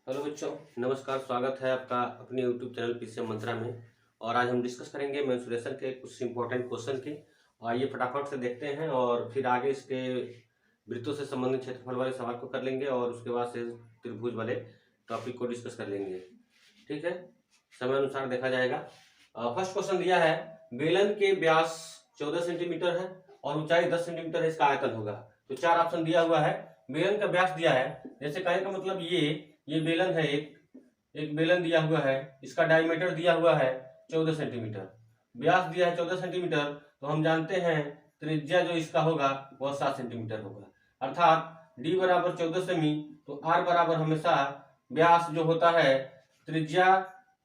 Hello बच्चों, नमस्कार। स्वागत है आपका अपने यूट्यूब चैनल पीसीएम मंत्रा में। और आज हम डिस्कस करेंगे मेंसुरेशन के कुछ इंपॉर्टेंट क्वेश्चन की। आइए फटाफट से देखते हैं और फिर आगे इसके वृत्तों से संबंधित क्षेत्रफल वाले सवाल को कर लेंगे और उसके बाद से त्रिभुज वाले टॉपिक को डिस्कस कर लेंगे। ठीक है, समय अनुसार देखा जाएगा। फर्स्ट क्वेश्चन दिया है, बेलन के व्यास 14 सेंटीमीटर है और ऊंचाई 10 सेंटीमीटर है, इसका आयतन होगा। तो चार ऑप्शन दिया हुआ है। बेलन का व्यास दिया है, जैसे कहने का मतलब ये बेलन है, एक बेलन दिया हुआ है, इसका डायमीटर दिया हुआ है 14 सेंटीमीटर, व्यास दिया है 14 सेंटीमीटर। तो हम जानते हैं त्रिज्या जो इसका होगा वह 7 सेंटीमीटर होगा, अर्थात d बराबर 14 सेमी। तो r बराबर हमेशा व्यास जो होता है, त्रिज्या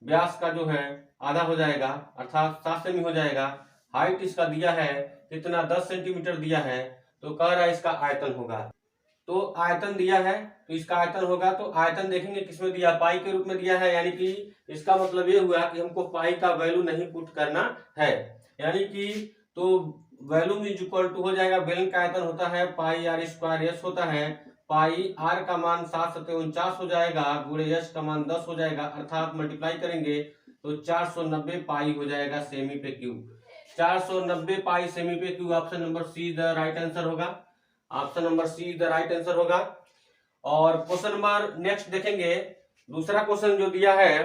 व्यास का जो है आधा हो जाएगा, अर्थात 7 सेमी हो जाएगा। हाइट इसका दिया है कितना, 10 सेंटीमीटर दिया है। तो कह रहा है इसका आयतन होगा। तो आयतन दिया है तो इसका आयतन होगा। तो आयतन देखेंगे किसमें दिया, पाई के रूप में दिया है, यानी कि इसका मतलब ये हुआ कि हमको पाई का वैल्यू नहीं पुट करना है, यानी कि तो वैल्यू इज इक्वल टू हो जाएगा, बेलन का आयतन होता है पाई आर स्क्वायर एस होता है, पाई आर का मान 7×7 हो जाएगा, गुणे एस का मान 10 हो जाएगा, अर्थात मल्टीप्लाई करेंगे तो 490 पाई हो जाएगा सेमी पे क्यूब। 490 पाई सेमी पे cube. Option number C the right answer होगा। Option number C the right answer होगा। और क्वेश्चन नंबर नेक्स्ट देखेंगे। दूसरा क्वेश्चन जो दिया है,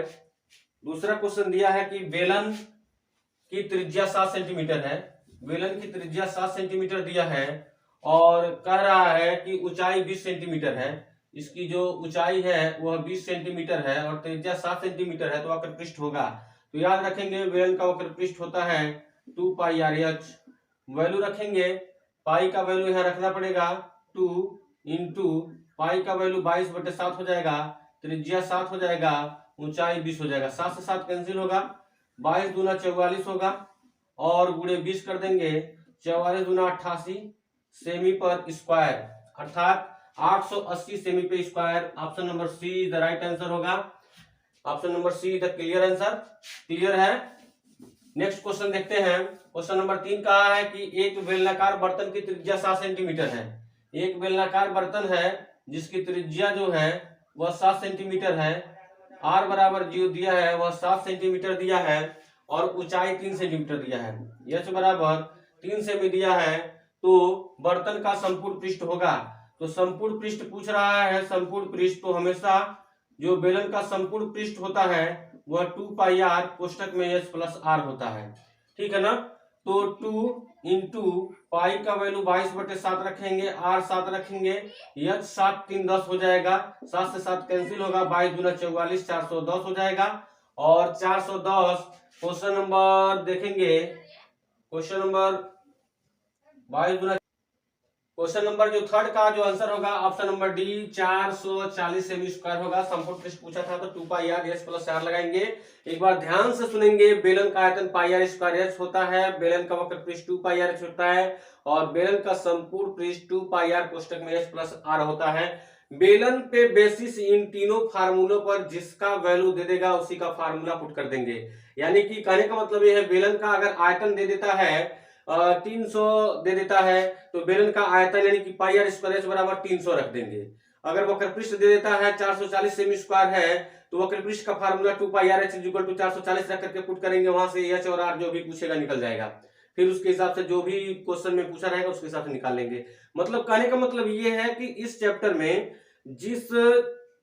दूसरा क्वेश्चन दिया है कि बेलन की त्रिज्या 7 सेंटीमीटर है, बेलन की त्रिज्या 7 सेंटीमीटर दिया है और कह रहा है कि ऊंचाई 20 सेंटीमीटर है। इसकी जो ऊंचाई है वह 20 सेंटीमीटर है और त्रिज्या 7 सेंटीमीटर है, तो वक्र पृष्ठ होगा। तो याद रखेंगे बेलन का वक्र पृष्ठ होता है 2 पाई आर एच। वैल्यू रखेंगे, पाई का वैल्यू यहाँ रखना पड़ेगा 2 इंटू पाई का वैल्यू 22/7 हो जाएगा, त्रिज्या 7 हो जाएगा, ऊंचाई 20 हो जाएगा। 7 से 7 कैंसिल होगा, 22 दूना 44 होगा और गुणे 20 कर देंगे, 44 दूना 88 सेमी पर स्क्वायर, अर्थात 880 सेमी पे square. Option number C the right answer होगा। Option number C the clear answer. Clear है। नेक्स्ट क्वेश्चन देखते हैं। क्वेश्चन नंबर 3 कहा है कि एक बेलनाकार बर्तन की त्रिज्या 7 सेंटीमीटर है। एक बेलनाकार बर्तन है जिसकी त्रिज्या जो है वह 7 सेंटीमीटर है, आर बराबर जो दिया है वह 7 सेंटीमीटर दिया है और ऊंचाई 3 सेंटीमीटर दिया है, एच बराबर 3 सेमी दिया है। तो बर्तन का संपूर्ण पृष्ठ होगा। तो संपूर्ण पृष्ठ पूछ रहा है, संपूर्ण पृष्ठ तो हमेशा जो बेलन का संपूर्ण पृष्ठ होता है वह 2 पाई आर कोष्टक में एच प्लस आर होता है। ठीक है ना। तो 2 इंटू पाई का वैल्यू 22/7 रखेंगे, आर 7 रखेंगे, एच 7 3 10 हो जाएगा, 7 से 7 कैंसिल होगा, 22 दूना 44, 410 हो जाएगा और 410। क्वेश्चन नंबर देखेंगे, क्वेश्चन नंबर 22 दूना, क्वेश्चन नंबर जो थर्ड का जो आंसर होगा option number D 440 semi square होगा। संपूर्ण पृष्ठ पूछा था तो 2 pi R H plus are लगाएंगे। एक बार ध्यान से सुनेंगे, बेलन का आयतन पाई आर स्क्वायर एच होता है, बेलन का वक्र पृष्ठ 2 पाई आर एच होता है और बेलन का संपूर्ण पृष्ठ 2 पाई आर कोष्टक में एच प्लस आर होता है। बेलन पे बेसिस इन तीनों फार्मूलों पर जिसका वैल्यू दे देगा उसी का फार्मूला पुट कर देंगे। यानी कि कहने का मतलब यह है, बेलन का अगर आयतन दे देता है 300 दे देता है तो बेलन का आयतन यानी कि पाई आर स्क्वायर एच बराबर 300 रख देंगे। अगर वक्र पृष्ठ दे देता है 440 सेमी स्क्वायर है तो वक्र पृष्ठ का formula 2 pi R H equal to 440 रख करके पुट करेंगे, वहां से एच और आर जो भी पूछेगा निकल जाएगा। फिर उसके हिसाब से जो भी क्वेश्चन में पूछा रहेगा उसके हिसाब से निकाल लेंगे। मतलब कहने का मतलब ये है कि इस चैप्टर में जिस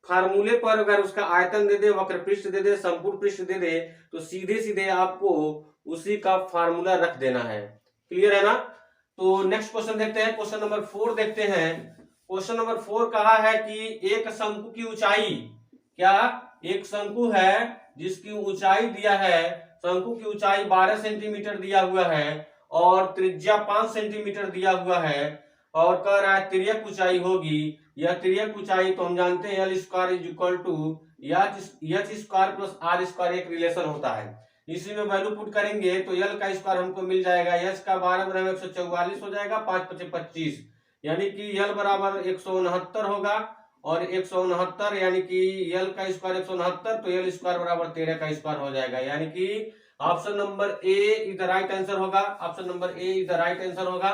फार्मूले पर अगर उसका आयतन दे दे, वक्र पृष्ठ दे दे, संपूर्ण पृष्ठ दे दे, तो सीधे सीधे आपको उसी का फार्मूला रख देना है। क्लियर है ना। तो नेक्स्ट क्वेश्चन देखते हैं। क्वेश्चन नंबर 4 देखते हैं। क्वेश्चन नंबर 4 कहा है कि एक शंकु की ऊंचाई, क्या एक शंकु है जिसकी ऊंचाई दिया है, शंकु की ऊंचाई 12 सेंटीमीटर दिया हुआ है और त्रिज्या 5 सेंटीमीटर दिया हुआ है और कह रहा है तिर्यक ऊंचाई होगी। यह तिर्यक ऊंचाई तो हम जानते हैं L square is equal to H square plus R square एक रिलेशन होता है। इसी में वैल्यू पुट करेंगे तो एल का स्क्वायर हमको मिल जाएगा, एच का 12/144 हो जाएगा, 5×5 = 25, यानी कि एल बराबर 169 होगा और 169 यानी कि एल का स्क्वायर 169 तो एल स्क्वायर बराबर 13 का स्क्वायर हो जाएगा, यानी कि option number A is the right answer होगा। Option number A is the right answer होगा।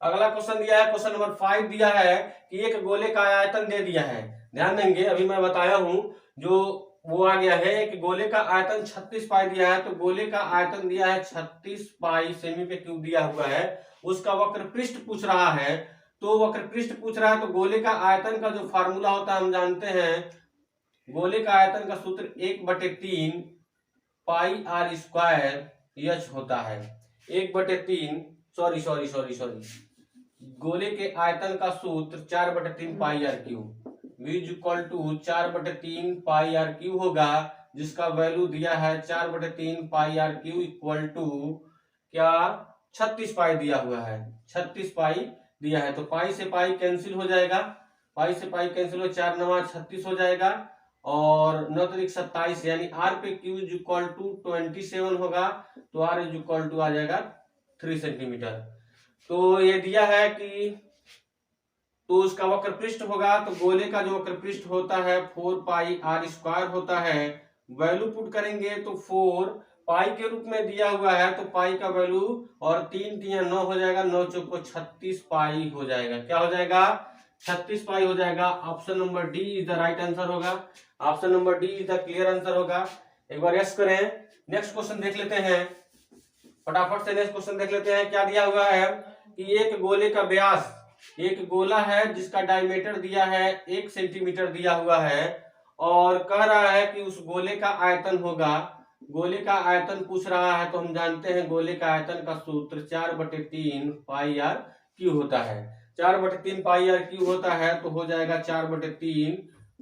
अगला क्वेश्चन दिया है, क्वेश्चन नंबर 5 दिया है कि एक गोले का आयतन दे दिया है, ध्यान देंगे, अभी मैं बताया हूं जो वो आ गया है कि गोले का आयतन 36 पाई दिया है, तो गोले का आयतन दिया है 36 पाई सेमी पे क्यूब दिया हुआ है। उसका वक्र पृष्ठ पूछ रहा है, तो वक्र पृष्ठ पूछ रहा है तो गोले का आयतन का जो फार्मूला होता है हम जानते हैं, गोले का आयतन का सूत्र 1/3 पाई आर स्क्वायर एच होता है। 1/3 सॉरी सॉरी सॉरी सॉरी गोले के आयतन का सूत्र 4/3 pi R cube v equal to 4/3 pi R cube होगा, जिसका वैल्यू दिया है 4/3 pi R cube equal to क्या 36 पाई दिया हुआ है, 36 पाई दिया है। तो पाई से पाई कैंसिल हो जाएगा, पाई से पाई कैंसिल हो, 4 9 36 हो जाएगा और 9 3 27 यानी आर पे क्यू इज इक्वल टू 27 होगा, तो आर इज इक्वल टू आ जाएगा 3 सेंटीमीटर। तो ये दिया है कि तो उसका वक्र पृष्ठ होगा, तो गोले का जो वक्र पृष्ठ होता है 4 पाई आर स्क्वायर होता है। वैल्यू पुट करेंगे तो 4 पाई के रूप में दिया हुआ है, तो पाई का वैल्यू और 3 3 9 हो जाएगा, 9 चौको 36 पाई हो जाएगा। क्या हो जाएगा? 36 पाई हो जाएगा। Option number D is the right answer होगा। Option number D is the clear answer होगा। एक बार यस करें। नेक्स्ट क्वेश्चन देख लेते हैं, फटाफट से नेक्स्ट क्वेश्चन देख लेते हैं। क्या दिया हुआ है कि एक गोले का व्यास, एक गोला है जिसका डायमीटर दिया है 1 सेंटीमीटर दिया हुआ है और कह रहा है कि उस गोले का आयतन होगा, गोले का आयतन पूछ रहा है, तो हम जानते हैं गोले का आयतन का सूत्र 4/3 पाई आर क्यूब होता है। 4/3 पाई आर क्यूब होता है, तो हो जाएगा 4/3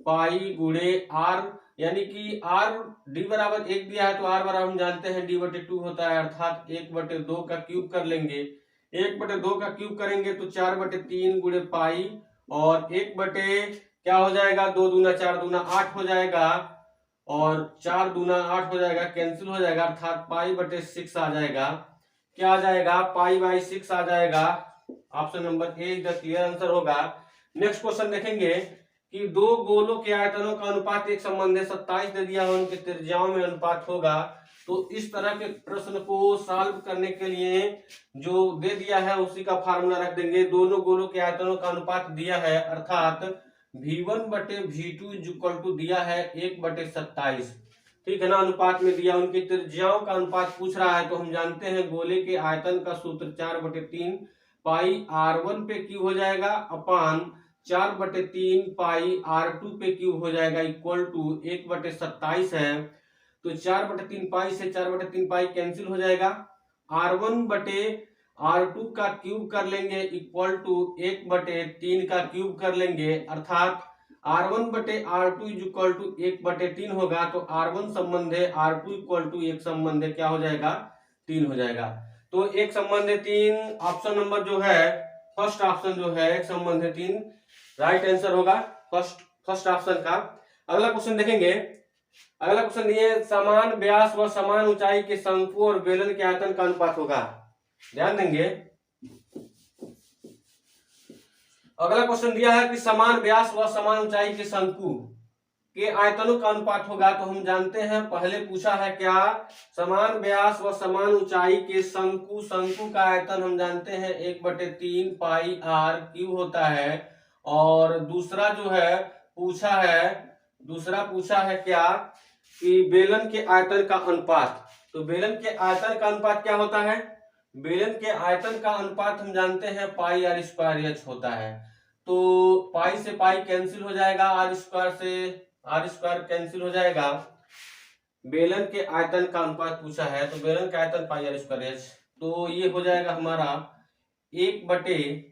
पाई गुणे आर, यानी कि आर डी बराबर 1 दिया है तो आर बराबर हम जानते हैं d/2 होता है, अर्थात 1/2 का क्यूब कर लेंगे। 1/2 का क्यूब करेंगे तो 4/3 गुणे पाई और 1 बटे क्या हो जाएगा, 2 दूना 4 दूना 8 हो जाएगा और 4 दूना 8 हो जाएगा, कैंसिल हो जाएगा, अर्थात पाई/6 आ जाएगा। क्या आ जाएगा? पाई/6 आ जाएगा। Option number A is the clear answer होगा। नेक्स्ट क्वेश्चन देखेंगे कि दो गोलों के आयतनों का अनुपात एक संबंध है, 27 दे दिया है, उनके त्रिज्याओं में अनुपात होगा। तो इस तरह के प्रश्न को सॉल्व करने के लिए जो दे दिया है उसी का फार्मूला रख देंगे। दोनों गोलों के आयतनों का अनुपात दिया है, अर्थात v1/v2 इक्वल टू दिया है 1/27, ठीक है ना, अनुपात में दिया। उनकी त्रिज्याओं का अनुपात पूछ रहा है, तो हम जानते हैं गोले के आयतन का सूत्र 4/3 पाई r1 पे क्यूब हो जाएगा अपान 4/3 पाई r2 पे क्यूब हो जाएगा इक्वल टू 1/27 है। तो 4/3 पाई से 4/3 पाई कैंसिल हो जाएगा, r1/r2 का क्यूब कर लेंगे इक्वल टू 1/3 का क्यूब कर लेंगे, अर्थात r1/r2 इक्वल टू 1/3 होगा। तो r1 संबंध है r2 इक्वल टू 1 संबंध है क्या हो जाएगा? 3 हो जाएगा। तो 1 संबंध है 3, ऑप्शन नंबर जो है फर्स्ट ऑप्शन जो है 1 संबंध है 3 राइट आंसर होगा फर्स्ट ऑप्शन का। अगला क्वेश्चन देखेंगे। अगला क्वेश्चन ये समान व्यास व समान ऊंचाई के शंकु और बेलन के आयतन का अनुपात होगा। ध्यान देंगे, अगला क्वेश्चन दिया है कि समान व्यास व समान ऊंचाई के शंकु के आयतनों का अनुपात होगा। तो हम जानते हैं, पहले पूछा है क्या, समान व्यास व समान ऊंचाई के शंकु, शंकु का आयतन हम जानते हैं 1/3 पाई आर क्यूब होता है। और दूसरा जो है पूछा है क्या कि बेलन के आयतन का अनुपात। तो बेलन के आयतन का अनुपात क्या होता है? बेलन के आयतन का अनुपात हम जानते हैं पाई आर स्क्वायर एच होता है। तो पाई से पाई कैंसिल हो जाएगा, आर स्क्वायर से आर स्क्वायर कैंसिल हो जाएगा। बेलन के आयतन का अनुपात पूछा है, तो बेलन का आयतन पाई आर स्क्वायर एच, तो ये हो जाएगा हमारा 1/3,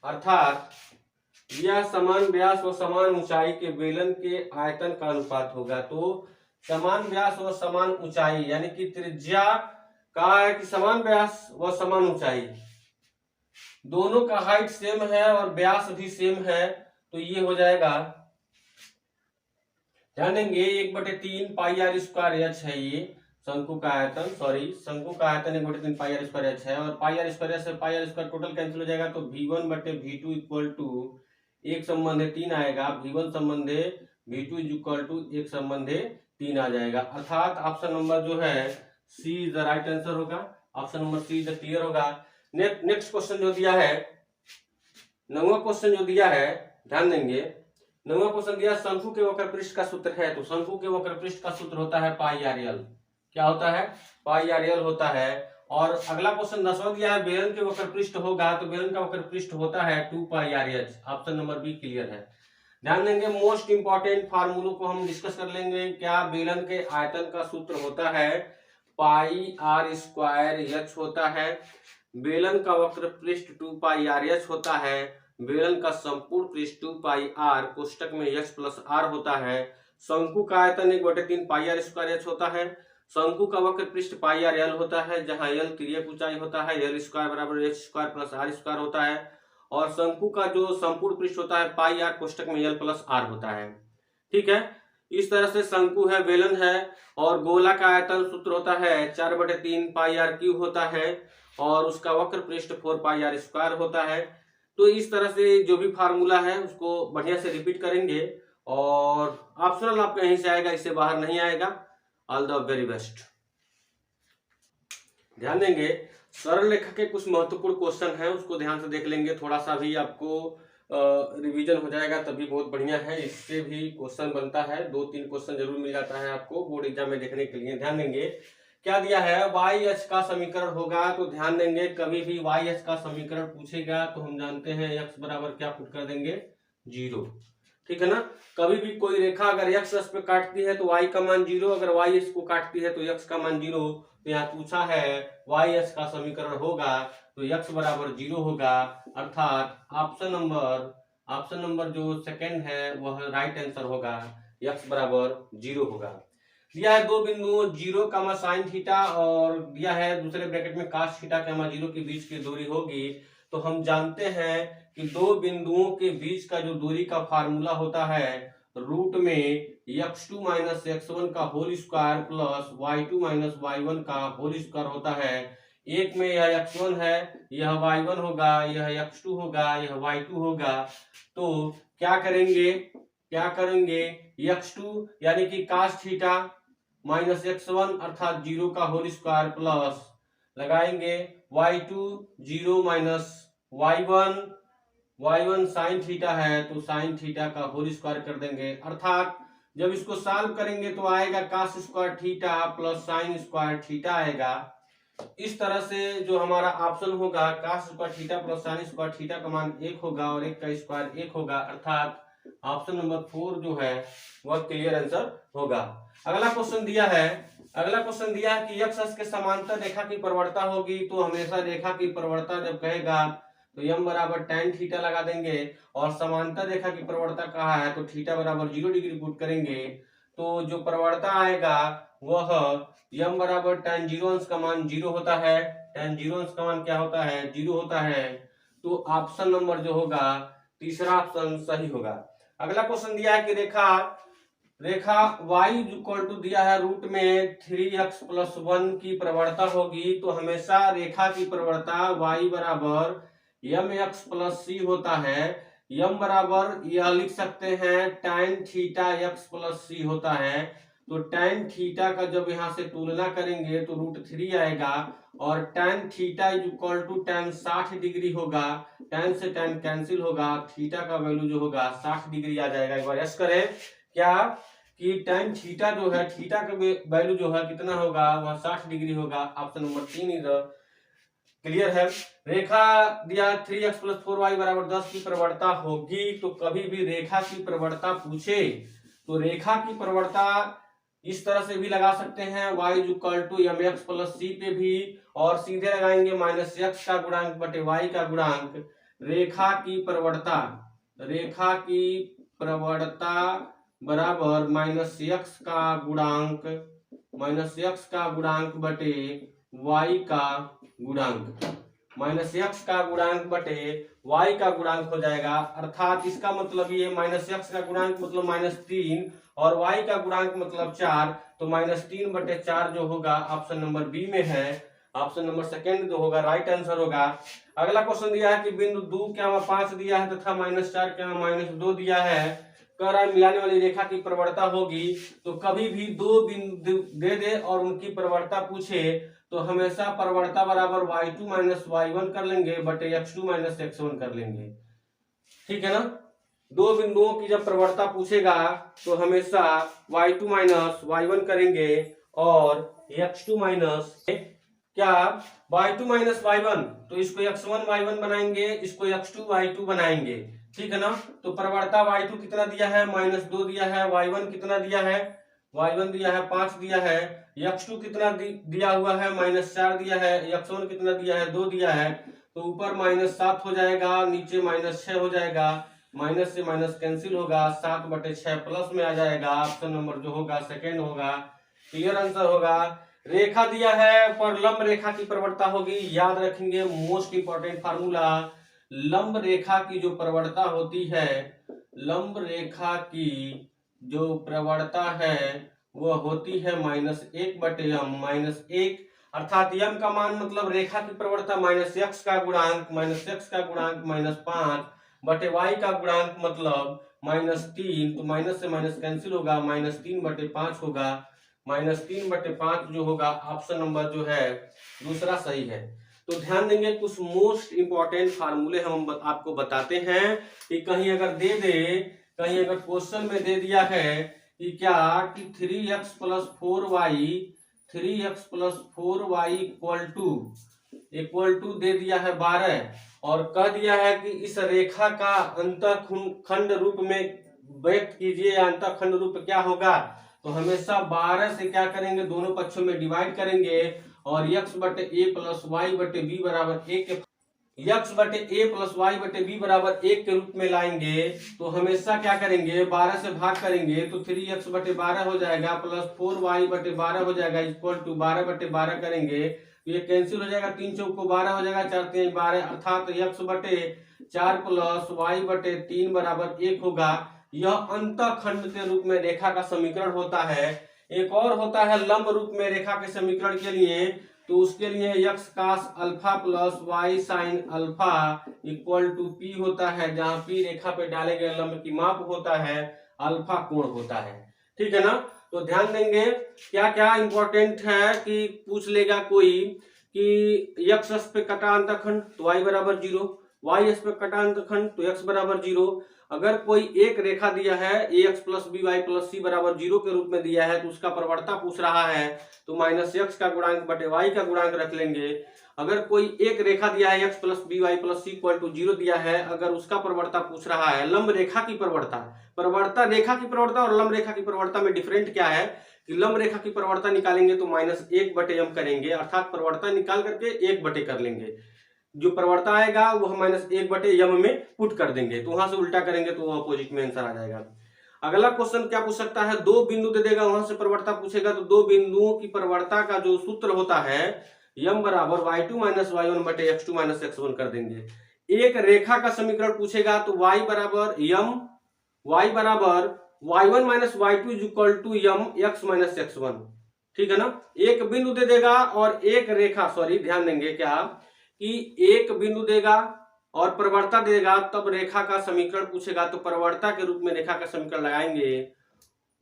अर्थात यह समान व्यास व समान ऊंचाई के बेलन के आयतन का अनुपात होगा। तो समान व्यास व समान ऊंचाई यानी कि त्रिज्या कहा है कि समान व्यास व समान ऊंचाई, दोनों का हाइट सेम है और व्यास भी सेम है, तो ये हो जाएगा, ध्यान देंगे 1/3 पाई आर स्क्वायर एच है ये शंकु का आयतन, शंकु का आयतन 1/3 पाई आर स्क्वायर एच है और पाई आर स्क्वायर से पाई आर स्क्वायर टोटल कैंसिल हो जाएगा। तो v1/v2 इक्वल टू 1 संबंध है 3 आएगा, v1 संबंध है v2 इक्वल टू 1 संबंध है 3 आ जाएगा, अर्थात ऑप्शन नंबर जो है C is the right answer होगा। Option number C is the clear होगा। नेक्स्ट क्वेश्चन जो दिया है 9वां क्वेश्चन जो दिया है, ध्यान देंगे, 9वां क्वेश्चन दिया शंकु के वक्र पृष्ठ का सूत्र है। तो शंकु के वक्र पृष्ठ का सूत्र होता है पाई आर एल। क्या होता है? पाई आर एल होता है। और अगला क्वेश्चन 10वां दिया है बेलन के वक्र पृष्ठ होगा, तो बेलन का वक्र पृष्ठ होता है 2 pi R H. Option number B clear है। ध्यान देंगे, मोस्ट इंपॉर्टेंट फार्मूलों को हम डिस्कस कर लेंगे। क्या बेलन के आयतन का सूत्र होता है पाई आर स्क्वायर एच होता है। बेलन का वक्र पृष्ठ 2 पाई आर एच होता है। बेलन का संपूर्ण पृष्ठ 2 पाई आर कोष्टक में एच प्लस आर होता है। शंकु का आयतन 1/3 पाई आर स्क्वायर एच होता है। शंकु का वक्र पृष्ठ पाई आर एल होता है, जहां एल तिर्यक ऊंचाई होता है, एल स्क्वायर बराबर H square plus R square होता है। और शंकु का जो संपूर्ण पृष्ठ होता है पाई आर कोष्टक में एल प्लस आर होता है। ठीक है, इस तरह से शंकु है, बेलन है, और गोला का आयतन सूत्र होता है 4/3 पाई आर क्यूब होता है, और उसका वक्र पृष्ठ 4 पाई आर स्क्वायर होता है। तो इस तरह से जो भी फार्मूला है उसको बढ़िया से रिपीट करेंगे, और ऑप्शनल आपका यहीं से आएगा, इससे बाहर नहीं आएगा। All the very best. ध्यान देंगे, सरल रेखा के कुछ महत्वपूर्ण क्वेश्चन हैं, उसको ध्यान से देख लेंगे, थोड़ा सा भी आपको रिवीजन हो जाएगा तभी बहुत बढ़िया है। इससे भी क्वेश्चन बनता है, 2-3 क्वेश्चन जरूर मिल जाता है आपको बोर्ड एग्जाम में देखने के लिए। ध्यान देंगे, क्या दिया है, वाई एच का समीकरण होगा। तो ध्यान देंगे, कभी भी वाई एच का समीकरण पूछेगा तो हम जानते हैं एक्स बराबर क्या पुट कर देंगे, 0। ठीक है ना। कभी भी कोई रेखा अगर एक्स अक्ष पे काटती है तो वाई का मान 0, अगर वाई एच को काटती है तो एक्स का मान 0। तो यहाँ पूछा है वाई एच का समीकरण होगा तो एक्स बराबर 0 होगा, अर्थात ऑप्शन नंबर जो सेकंड है वह राइट आंसर होगा, एक्स बराबर 0 होगा। दिया है दो बिंदुओं 0, साइन थीटा, और दिया है दूसरे ब्रैकेट में कास थीटा, 0 के बीच की दूरी होगी। तो हम जानते हैं कि दो बिंदुओं के बीच का जो दूरी का फार्मूला होता है रूट में x2 माइनस x1 का whole square plus y2 minus y1 का होल स्क्वायर होता है। एक में यह x1 है, यह y1 होगा, यह x2 होगा, यह y2 होगा। तो क्या करेंगे x2 यानी कि cos थीटा माइनस x1 अर्थात 0 का होल स्क्वायर प्लस लगाएंगे y2 0 minus y1 sine theta है तो साइन थीटा का होल स्क्वायर कर देंगे, अर्थात जब इसको सॉल्व करेंगे तो आएगा cos square theta plus sine square theta आएगा। इस तरह से जो हमारा ऑप्शन होगा cos square theta plus sine square theta का मान 1 होगा और 1 का स्क्वायर 1 होगा, अर्थात ऑप्शन नंबर 4 जो है वह क्लियर आंसर होगा। अगला क्वेश्चन दिया है कि x अक्ष के समांतर रेखा की प्रवणता होगी। तो हमेशा रेखा की प्रवणता जब कहेगा तो m बराबर tan थीटा लगा देंगे, और समांतर रेखा की प्रवणता कहा है तो थीटा बराबर 0 डिग्री पुट करेंगे। तो जो प्रवणता आएगा वह m बराबर tan 0 अंश का मान 0 होता है। tan 0 अंश का मान क्या होता है, 0 होता है। तो ऑप्शन नंबर जो होगा तीसरा ऑप्शन सही होगा। अगला क्वेश्चन दिया है कि रेखा y इक्वल टू दिया है रूट में 3x प्लस 1 की प्रवणता होगी। तो हमेशा रेखा की प्रवणता y बराबर mx प्लस c होता है। m बराबर यह लिख सकते हैं tan theta x plus c होता है। तो tan थीटा का जब यहाँ से तुलना करेंगे तो √3 आएगा, और tan theta equal to tan 60 degree होगा। tan से tan कैंसिल होगा, थीटा का वैल्यू जो होगा 60 डिग्री आ जाएगा। एक बार यस करें क्या कि tan थीटा जो है, थीटा का वैल्यू जो है कितना होगा, वह 60 डिग्री होगा। ऑप्शन नंबर 3 इधर क्लियर है। रेखा दिया 3x प्लस 4y बराबर 10 की प्रवणता होगी। तो कभी भी रेखा की प्रवणता पूछे तो रेखा की प्रवणता इस तरह से भी लगा सकते हैं y equal to mx plus c पे भी, और सीधे लगाएंगे माइनस x का गुणांक बटे y का गुणांक। रेखा की प्रवणता बराबर माइनस x का गुणांक बटे y का गुणांक, माइनस x का गुणांक बटे y का गुणांक हो जाएगा। अर्थात इसका मतलब ये माइनस x का गुणांक मतलब -3 और y का गुणांक मतलब 4। तो -3/4 जो होगा ऑप्शन नंबर बी में है। ऑप्शन नंबर सेकंड जो होगा राइट आंसर होगा। अगला क्वेश्चन दिया है कि बिंदु 2, 5 दिया है तथा -4, -2 दिया है। कह रहा है मिलाने वाली रेखा की प्रवणता होगी। तो कभी भी दो बिंदु दे दे और उनकी प्रवणता पूछे तो हमेशा प्रवणता बराबर y2 माइनस y1 कर लेंगे बटे x2 माइनस x1 कर लेंगे। ठीक है ना। दो बिंदुओं की जब प्रवणता पूछेगा तो हमेशा y2 माइनस y1 करेंगे और x2 माइनस क्या y2 माइनस y1, तो इसको x1 y1 बनाएंगे, इसको x2 y2 बनाएंगे। ठीक है ना। तो प्रवणता y2 कितना दिया है, -2 दिया है, y1 कितना दिया है, y1 दिया है 5 दिया है, x2 कितना दिया हुआ है, -4 दिया है, x1 कितना दिया है, 2 दिया है। तो ऊपर -7 हो जाएगा, नीचे -6 हो जाएगा, माइनस से माइनस कैंसिल होगा, 7/6 प्लस में आ जाएगा। ऑप्शन नंबर जो होगा सेकेंड होगा, क्लियर आंसर होगा। रेखा दिया है पर लंब रेखा की प्रवणता होगी, याद रखेंगे मोस्ट इंपॉर्टेंट फार्मूला। लंब रेखा की जो प्रवणता होती है, लंब रेखा की जो प्रवणता है वह होती है -1/m, -1 अर्थात m का मान मतलब रेखा की प्रवणता -x का गुणांक, -x का गुणांक -5 बटे y का गुणांक मतलब -3, तो माइनस से माइनस कैंसिल होगा, -3/5 होगा, -3/5 जो होगा ऑप्शन नंबर जो है दूसरा सही है। तो ध्यान देंगे कुछ मोस्ट इंपॉर्टेंट फार्मूले हम आपको बताते हैं कि कहीं अगर दे दे, कहीं अगर क्वेश्चन में दे दिया है कि क्या कि 3x + 4y 3x + 4y equal to दे दिया है 12 और कह दिया है कि इस रेखा का अंतःखंड रूप में व्यक्त कीजिए, अंतःखंड रूप क्या होगा। तो हमेशा 12 से क्या करेंगे, दोनों पक्षों में डिवाइड करेंगे और x/a + y/b बराबर 1 के रूप में लाएंगे। तो हमेशा क्या करेंगे, 12 से भाग करेंगे तो 3x/12 हो जाएगा प्लस 4y/12 हो जाएगा इक्वल टू 12/12 करेंगे तो ये कैंसिल हो जाएगा, 3 चौको 12 हो जाएगा, 4 3 12 अर्थात x/4 प्लस y/3 बराबर 1 होगा। यह अंतःखंड के रूप में रेखा का समीकरण होता है। एक और होता है लंब रूप में रेखा के समीकरण के लिए, तो उसके लिए x cos alpha plus y sin alpha equal to p होता है, जहां p रेखा पे डाले गए लंब की माप होता है, अल्फा कोण होता है। ठीक है ना। तो ध्यान देंगे क्या क्या इंपॉर्टेंट है कि पूछ लेगा कोई कि x अक्ष पे कटा अंतःखंड तो y बराबर 0, y अक्ष पे कटा अंतःखंड तो x बराबर 0। अगर कोई एक रेखा दिया है ax + by + c बराबर 0 के रूप में दिया है तो उसका प्रवणता पूछ रहा है तो -x का गुणांक बटे y का गुणांक रख लेंगे। अगर कोई एक रेखा दिया है x + by + c = 0 दिया है, अगर उसका प्रवणता पूछ रहा है, लंब रेखा की प्रवणता, प्रवणता रेखा की प्रवणता और लंब रेखा की प्रवणता में डिफरेंट क्या है कि लंब रेखा की प्रवणता निकालेंगे तो -1/m करेंगे, अर्थात प्रवणता निकाल करके 1 कर लेंगे, जो प्रवणता आएगा वो हम -1/m में पुट कर देंगे, तो वहां से उल्टा करेंगे तो अपोजिट में आंसर आ जाएगा। अगला क्वेश्चन क्या पूछ सकता है, दो बिंदु दे देगा, वहां से प्रवणता पूछेगा तो दो बिंदुओं की प्रवणता का जो सूत्र होता है m बराबर y2 - y1 बटे x2 - x1 कर देंगे। एक रेखा का समीकरण पूछेगा तो y बराबर m, y बराबर y1 - y2 equal to m x - x1। ठीक है ना। एक बिंदु दे देगा और एक रेखा, सॉरी ध्यान देंगे क्या कि एक बिंदु देगा और प्रवणता देगा, तब रेखा का समीकरण पूछेगा तो प्रवणता के रूप में रेखा का समीकरण लगाएंगे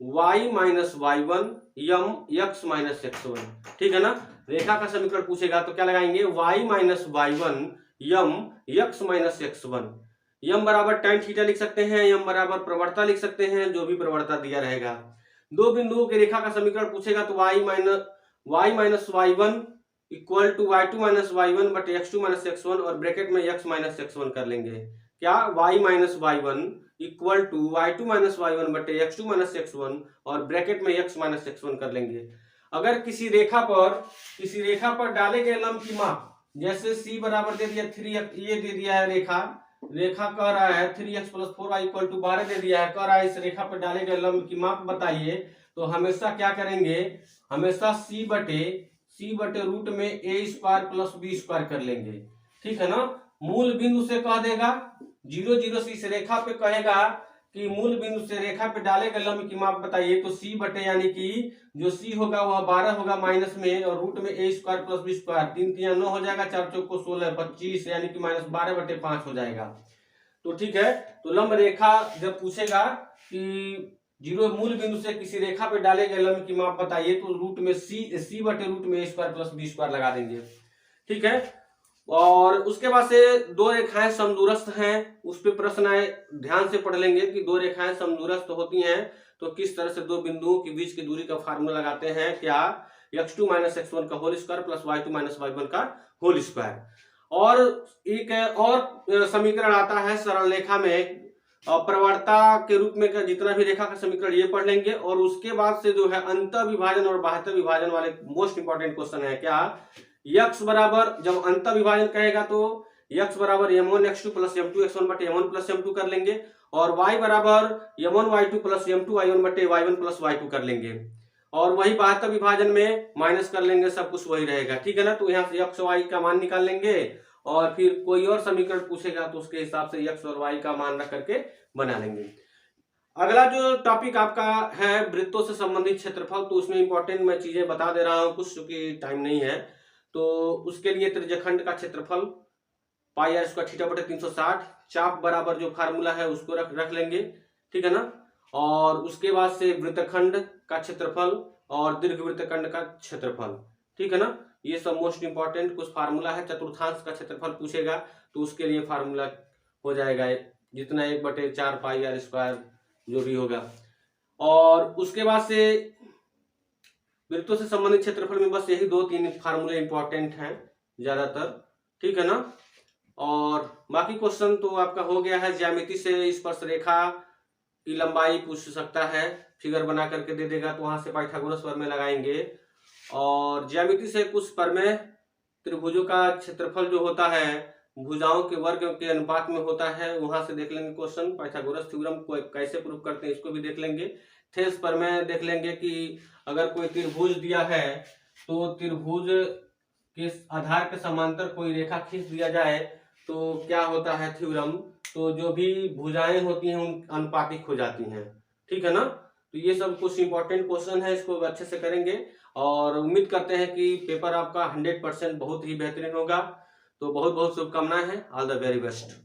y - y1 m x - x1। ठीक है ना। रेखा का समीकरण पूछेगा तो क्या लगाएंगे y - y1 m x - x1। m बराबर tan थीटा लिख सकते हैं, m बराबर प्रवणता लिख सकते हैं, जो भी प्रवणता दिया रहेगा। दो बिंदुओं की रेखा का समीकरण पूछेगा तो y - y1 equal to y2 - y1 बटे x2 - x1 और ब्रैकेट में x - x1 कर लेंगे। क्या y - y1 equal to y2 - y1 बटे x2 - x1 और ब्रैकेट में x - x1 कर लेंगे। अगर किसी रेखा पर डाले गए लंब की माप, जैसे c बराबर दे दिया 3x, ये दे दिया है रेखा कह रहा है 3x + 4y इक्वल टू 12 दे दिया है, कह रहा है इस रेखा पर डाले गए लंब की माप बताइए, तो हमेशा क्या करेंगे, हमेशा c बटे रूट में a² + b² कर लेंगे। ठीक है ना। मूल बिंदु से कह देगा 0 0 से इस रेखा पे कहेगा कि मूल बिंदु से रेखा पे डाले गए लंब की माप बताइए, तो c बटे यानी कि जो c होगा वह 12 होगा माइनस में और रूट में a² + b², 3 3 9 हो जाएगा, 4 चौको 16 25 यानी कि -12/5 हो जाएगा। तो ठीक है। तो लंब रेखा जब पूछेगा कि 0 मूल बिंदु से किसी रेखा पे डाले गए लंब की माप बताइए तो रूट में c बटे रूट में a² + b² लगा देंगे। ठीक है। और उसके बाद से दो रेखाएं समदूरस्थ हैं, उस पे प्रश्न आए, ध्यान से पढ़ लेंगे कि दो रेखाएं समदूरस्थ होती हैं तो किस तरह से दो बिंदुओं के बीच की दूरी का फार्मूला लगाते हैं, क्या x2 - x1 का whole square plus y2 - y1 का होल स्क्वायर। और एक और समीकरण आता है सरल रेखा में प्रवणता के रूप में का जितना भी रेखा का समीकरण ये पढ़ लेंगे। और उसके बाद से जो है अंत विभाजन और बाह्य विभाजन वाले मोस्ट इंपॉर्टेंट क्वेश्चन है, क्या x बराबर, जब अंत विभाजन कहेगा तो x बराबर m1 x2 plus m2 x1 बटे m1 प्लस m2 कर लेंगे, और y बराबर m1 y2 plus m2 y1 बटे y1 प्लस y2 कर लेंगे, और वही बाह्य विभाजन में माइनस कर लेंगे, सब कुछ वही रहेगा, ठीक है ना। तो यहाँ से x y का मान निकाल लेंगे और फिर कोई और समीकरण पूछेगा तो उसके हिसाब से x और y का मान रख करके बना लेंगे। अगला जो टॉपिक आपका है वृत्तों से संबंधित क्षेत्रफल, तो उसमें इंपॉर्टेंट मैं चीजें बता दे रहा हूं कुछ, क्योंकि टाइम नहीं है। तो उसके लिए त्रिज्यखंड का क्षेत्रफल पाई आर स्क्वायर थीटा बटे 360, चाप बराबर जो फार्मूला है उसको रख लेंगे, ठीक है ना। और उसके बाद से वृत्तखंड का क्षेत्रफल और दीर्घ वृत्तखंड का क्षेत्रफल, ठीक है ना। ये सब मोस्ट इंपॉर्टेंट कुछ फार्मूला है। चतुर्थांश का क्षेत्रफल पूछेगा तो उसके लिए फार्मूला हो जाएगा जितना 1/4 पाई आर स्क्वायर जो भी होगा। और उसके बाद से वृत्तों से संबंधित क्षेत्रफल में बस यही 2-3 फार्मूले इंपॉर्टेंट हैं ज्यादातर, ठीक है ना। और बाकी क्वेश्चन तो आपका हो गया है। ज्यामिति से स्पर्श रेखा की लंबाई पूछ सकता है, फिगर बना करके दे देगा तो वहां से पाइथागोरस प्रमेय लगाएंगे। और ज्यामिति से कुछ प्रमेय त्रिभुजों का क्षेत्रफल जो होता है भुजाओं के वर्ग के अनुपात में होता है, वहां से देख लेंगे क्वेश्चन। पाइथागोरस थ्योरम को कैसे प्रूव करते हैं इसको भी देख लेंगे। थेस प्रमेय देख लेंगे कि अगर कोई त्रिभुज दिया है तो त्रिभुज के आधार के समांतर कोई रेखा खींच दिया जाए तो क्या होता है थ्योरम, तो जो भी भुजाएं होती हैं उन अनुपातिक हो जाती हैं, ठीक है ना। तो ये सब कुछ इंपॉर्टेंट क्वेश्चन है, इसको अच्छे से करेंगे और उम्मीद करते हैं कि पेपर आपका 100% बहुत ही बेहतरीन होगा। तो बहुत बहुत शुभकामनाएं हैं। All the very best.